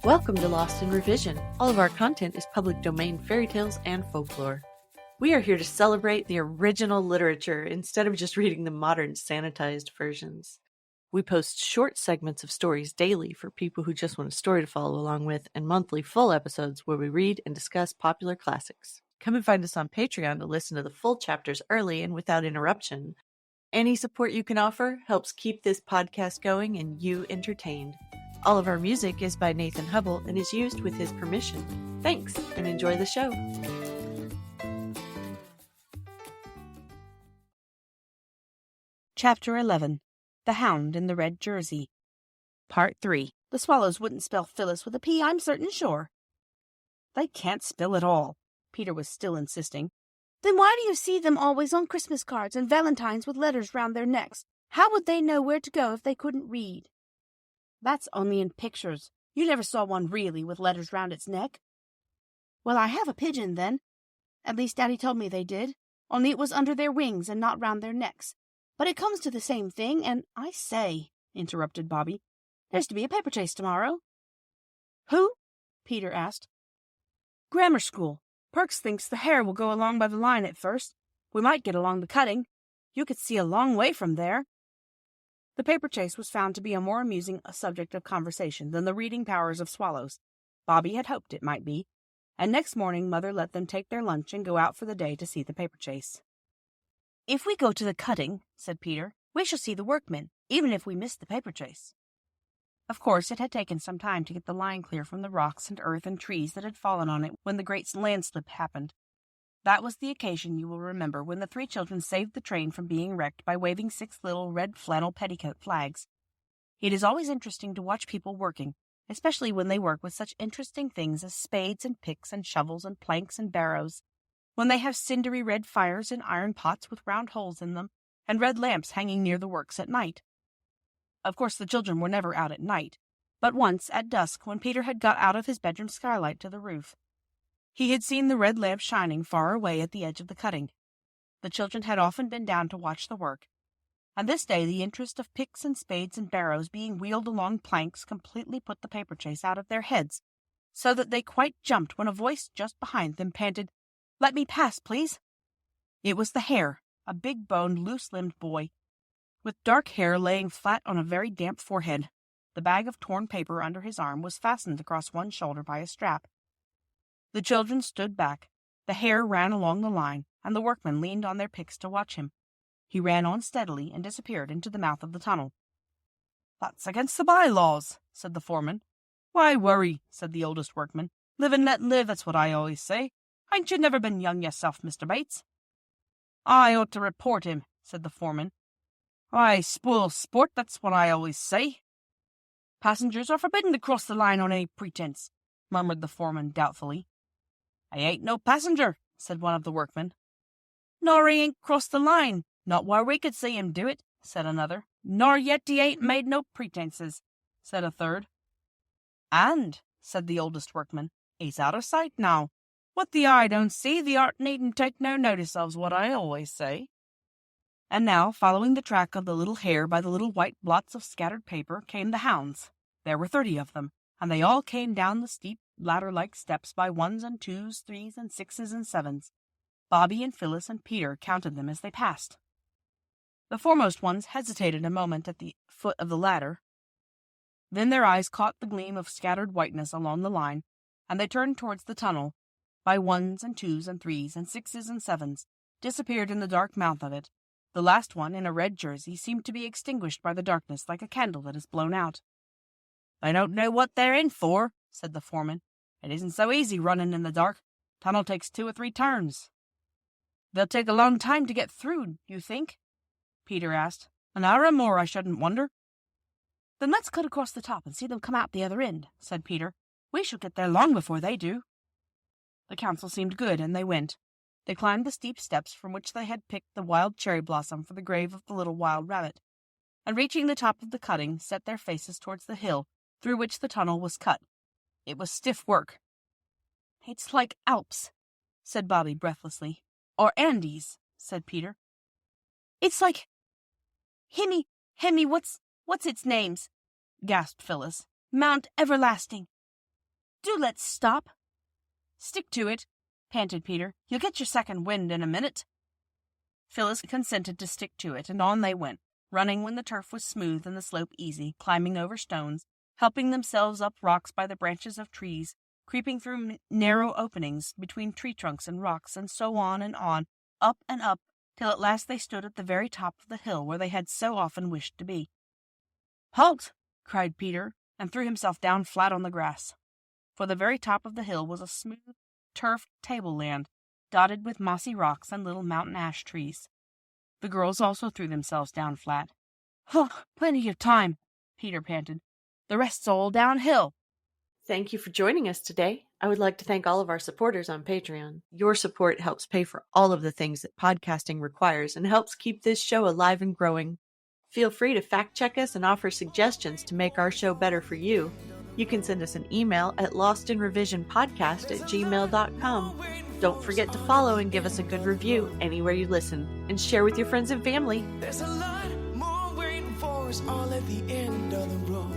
Welcome to Lost in Revision. All of our content is public domain fairy tales and folklore. We are here to celebrate the original literature instead of just reading the modern sanitized versions. We post short segments of stories daily for people who just want a story to follow along with, and monthly full episodes where we read and discuss popular classics. Come and find us on Patreon to listen to the full chapters early and without interruption. Any support you can offer helps keep this podcast going and you entertained. All of our music is by Nathan Hubble and is used with his permission. Thanks, and enjoy the show. Chapter 11. The Hound in the Red Jersey. Part 3. The swallows wouldn't spell Phyllis with a P, I'm certain sure. They can't spell at all, Peter was still insisting. Then why do you see them always on Christmas cards and valentines with letters round their necks? How would they know where to go if they couldn't read? That's only in pictures. You never saw one really with letters round its neck. Well, I have a pigeon, then. At least Daddy told me they did, only it was under their wings and not round their necks. But it comes to the same thing, and I say, interrupted Bobby, there's to be a paper chase tomorrow. Who? Peter asked. Grammar school. Perks thinks the hare will go along by the line at first. We might get along the cutting. You could see a long way from there. The paper chase was found to be a more amusing subject of conversation than the reading powers of swallows. Bobby had hoped it might be, and next morning Mother let them take their lunch and go out for the day to see the paper chase. If we go to the cutting, said Peter, we shall see the workmen, even if we miss the paper chase. Of course, it had taken some time to get the line clear from the rocks and earth and trees that had fallen on it when the great landslip happened. That was the occasion, you will remember, when the three children saved the train from being wrecked by waving 6 little red flannel petticoat flags. It is always interesting to watch people working, especially when they work with such interesting things as spades and picks and shovels and planks and barrows, when they have cindery red fires in iron pots with round holes in them, and red lamps hanging near the works at night. Of course, the children were never out at night, but once, at dusk, when Peter had got out of his bedroom skylight to the roof, he had seen the red lamp shining far away at the edge of the cutting. The children had often been down to watch the work, and this day the interest of picks and spades and barrows being wheeled along planks completely put the paper chase out of their heads, so that they quite jumped when a voice just behind them panted, "Let me pass, please." It was the hare, a big-boned, loose-limbed boy, with dark hair laying flat on a very damp forehead. The bag of torn paper under his arm was fastened across one shoulder by a strap. The children stood back. The hare ran along the line, and the workmen leaned on their picks to watch him. He ran on steadily and disappeared into the mouth of the tunnel. "That's against the by-laws," said the foreman. "Why worry?" said the oldest workman. "Live and let live, that's what I always say. Ain't you never been young yourself, Mr. Bates?" "I ought to report him," said the foreman. "I spoil sport, that's what I always say." "Passengers are forbidden to cross the line on any pretense," murmured the foreman doubtfully. "I ain't no passenger," said one of the workmen. "Nor he ain't crossed the line, not where we could see him do it," said another. "Nor yet he ain't made no pretenses," said a third. "And," said the oldest workman, "he's out of sight now. What the eye don't see, the art needn't take no notice of's what I always say." And now, following the track of the little hare by the little white blots of scattered paper, came the hounds. There were 30 of them, and they all came down the steep ladder-like steps by 1s and 2s, 3s and 6s and 7s. Bobby and Phyllis and Peter counted them as they passed. The foremost ones hesitated a moment at the foot of the ladder. Then their eyes caught the gleam of scattered whiteness along the line, and they turned towards the tunnel, by 1s and 2s and 3s and 6s and 7s, disappeared in the dark mouth of it. The last one, in a red jersey, seemed to be extinguished by the darkness like a candle that is blown out. "They don't know what they're in for," said the foreman. "It isn't so easy running in the dark. Tunnel takes 2 or 3 turns." "They'll take a long time to get through, you think?" Peter asked. "An hour or more, I shouldn't wonder." "Then let's cut across the top and see them come out the other end," said Peter. "We shall get there long before they do." The counsel seemed good, and they went. They climbed the steep steps from which they had picked the wild cherry blossom for the grave of the little wild rabbit, and reaching the top of the cutting, set their faces towards the hill through which the tunnel was cut. It was stiff work. "It's like Alps," said Bobby breathlessly. "Or Andes," said Peter. "It's like Hemi, what's its names?" gasped Phyllis. "Mount Everlasting." Do let's stop." "Stick to it," panted Peter. "You'll get your second wind in a minute." Phyllis consented to stick to it, and on they went, running when the turf was smooth and the slope easy, climbing over stones, helping themselves up rocks by the branches of trees, creeping through narrow openings between tree trunks and rocks, and so on, up and up, till at last they stood at the very top of the hill where they had so often wished to be. "Halt!" cried Peter, and threw himself down flat on the grass. For the very top of the hill was a smooth, turfed tableland, dotted with mossy rocks and little mountain ash trees. The girls also threw themselves down flat. "Oh, plenty of time," Peter panted. "The rest's all downhill." Thank you for joining us today. I would like to thank all of our supporters on Patreon. Your support helps pay for all of the things that podcasting requires and helps keep this show alive and growing. Feel free to fact check us and offer suggestions to make our show better for you. You can send us an email at lostinrevisionpodcast@gmail.com. Don't forget to follow and give us a good review anywhere you listen, and share with your friends and family. There's a lot more waiting for us all at the end of the road.